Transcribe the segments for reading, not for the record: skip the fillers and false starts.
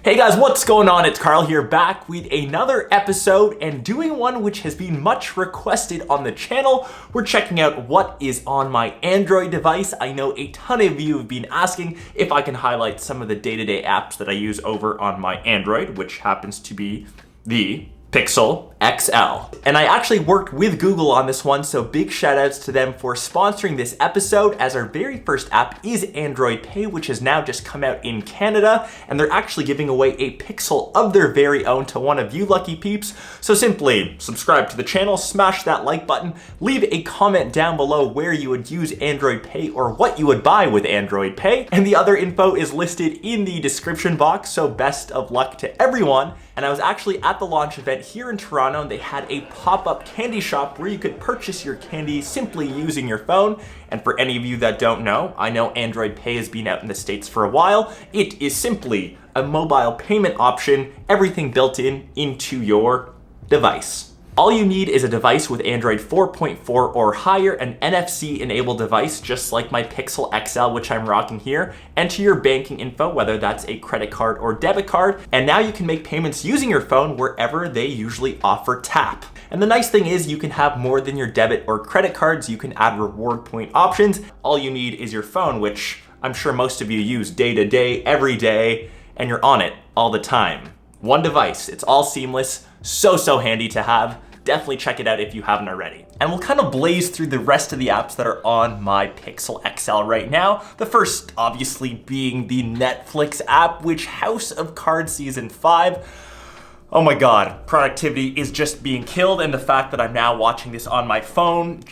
Hey guys, what's going on? It's Karl here, back with another episode and doing one which has been much requested on the channel. We're checking out what is on my Android device. I know a ton of you have been asking if I can highlight some of the day-to-day apps that I use over on my Android, which happens to be the Pixel XL. And I actually worked with Google on this one, so big shout outs to them for sponsoring this episode, as our very first app is Android Pay, which has now just come out in Canada, and they're actually giving away a Pixel of their very own to one of you lucky peeps. So simply subscribe to the channel, smash that like button, leave a comment down below where you would use Android Pay or what you would buy with Android Pay, and the other info is listed in the description box, so best of luck to everyone. And I was actually at the launch event here in Toronto, and they had a pop-up candy shop where you could purchase your candy simply using your phone. And for any of you that don't know, I know Android Pay has been out in the States for a while. It is simply a mobile payment option, everything built into your device. All you need is a device with Android 4.4 or higher, an NFC-enabled device, just like my Pixel XL, which I'm rocking here. Enter your banking info, whether that's a credit card or debit card, and now you can make payments using your phone wherever they usually offer tap. And the nice thing is you can have more than your debit or credit cards. You can add reward point options. All you need is your phone, which I'm sure most of you use day to day, every day, and you're on it all the time. One device, it's all seamless, so handy to have. Definitely check it out if you haven't already. And we'll kind of blaze through the rest of the apps that are on my Pixel XL right now. The first obviously being the Netflix app, which House of Cards Season 5. Oh my God, productivity is just being killed, and the fact that I'm now watching this on my phone,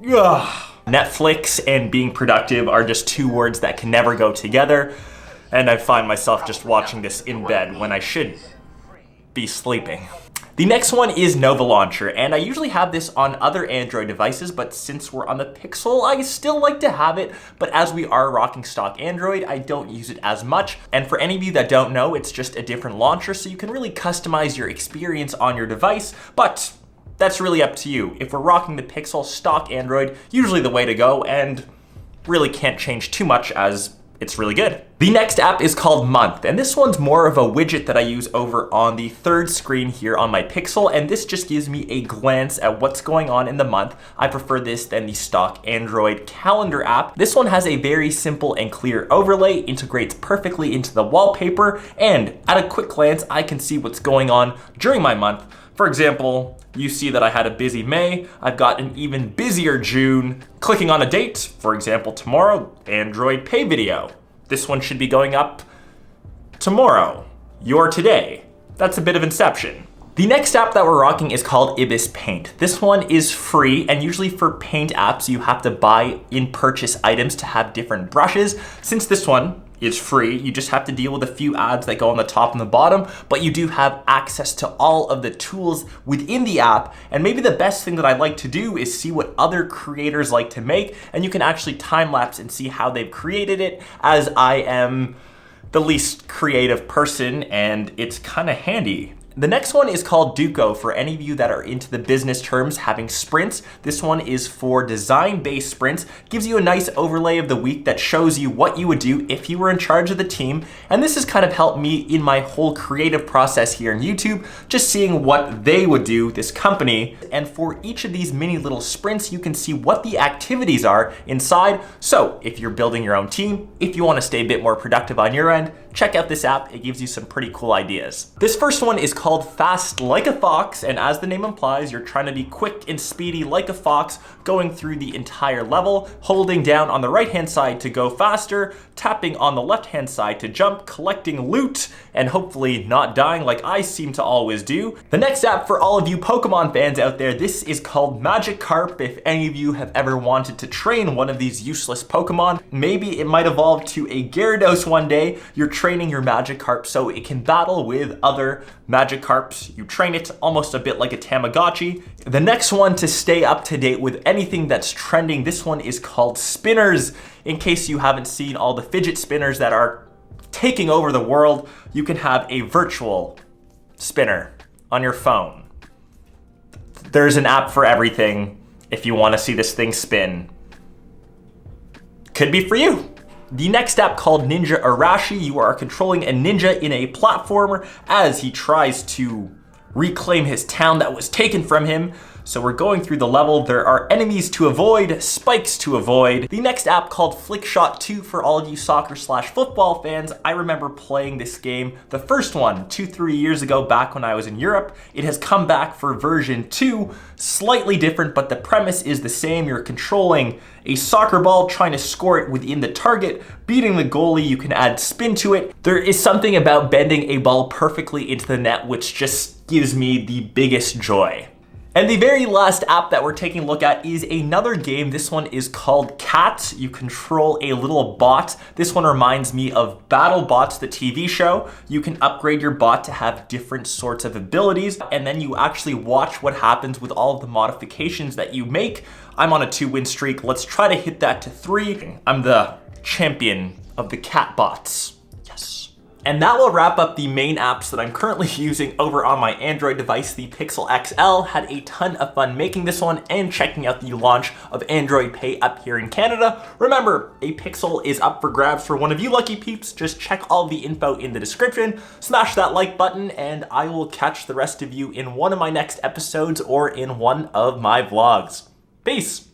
Netflix and being productive are just two words that can never go together, and I find myself just watching this in bed when I should be sleeping. The next one is Nova Launcher, and I usually have this on other Android devices, but since we're on the Pixel, I still like to have it, but as we are rocking stock Android, I don't use it as much. And for any of you that don't know, it's just a different launcher, so you can really customize your experience on your device, but that's really up to you. If we're rocking the Pixel, stock Android, usually the way to go, and really can't change too much as it's really good. The next app is called Month, and this one's more of a widget that I use over on the third screen here on my Pixel, and this just gives me a glance at what's going on in the month. I prefer this than the stock Android calendar app. This one has a very simple and clear overlay, integrates perfectly into the wallpaper, and at a quick glance, I can see what's going on during my month. For example, you see that I had a busy May, I've got an even busier June. Clicking on a date, for example, tomorrow, Android Pay video. This one should be going up tomorrow, your today. That's a bit of inception. The next app that we're rocking is called Ibis Paint. This one is free, and usually for paint apps, you have to buy in-purchase items to have different brushes. Since this one is free, you just have to deal with a few ads that go on the top and the bottom, but you do have access to all of the tools within the app. And maybe the best thing that I like to do is see what other creators like to make, and you can actually time lapse and see how they've created it, as I am the least creative person, and it's kind of handy. The next one is called DoCo. For any of you that are into the business terms, having sprints, this one is for design-based sprints. Gives you a nice overlay of the week that shows you what you would do if you were in charge of the team. And this has kind of helped me in my whole creative process here on YouTube, just seeing what they would do, this company. And for each of these mini little sprints, you can see what the activities are inside. So if you're building your own team, if you want to stay a bit more productive on your end, check out this app. It gives you some pretty cool ideas. This first one is called Fast Like a Fox, and as the name implies, you're trying to be quick and speedy like a fox, going through the entire level, holding down on the right-hand side to go faster, tapping on the left-hand side to jump, collecting loot, and hopefully not dying like I seem to always do. The next app for all of you Pokemon fans out there, this is called Magikarp. If any of you have ever wanted to train one of these useless Pokemon, maybe it might evolve to a Gyarados one day. You're training your Magikarp so it can battle with other Magikarps. You train it almost a bit like a Tamagotchi. The next one to stay up to date with anything that's trending, this one is called Spinners. In case you haven't seen all the fidget spinners that are taking over the world, you can have a virtual spinner on your phone. There's an app for everything if you want to see this thing spin. Could be for you. The next app called Ninja Arashi, you are controlling a ninja in a platformer as he tries to reclaim his town that was taken from him. So we're going through the level. There are enemies to avoid, spikes to avoid. The next app called Flickshot 2 for all of you soccer/football fans. I remember playing this game, the first one, 2-3 years ago back when I was in Europe. It has come back for version 2, slightly different, but the premise is the same. You're controlling a soccer ball, trying to score it within the target, beating the goalie. You can add spin to it. There is something about bending a ball perfectly into the net which just gives me the biggest joy. And the very last app that we're taking a look at is another game. This one is called Cat. You control a little bot. This one reminds me of BattleBots, the TV show. You can upgrade your bot to have different sorts of abilities, and then you actually watch what happens with all of the modifications that you make. I'm on a 2-win streak. Let's try to hit that to 3. I'm the champion of the cat bots. And that will wrap up the main apps that I'm currently using over on my Android device, the Pixel XL. Had a ton of fun making this one and checking out the launch of Android Pay up here in Canada. Remember, a Pixel is up for grabs for one of you lucky peeps. Just check all the info in the description, smash that like button, and I will catch the rest of you in one of my next episodes or in one of my vlogs. Peace!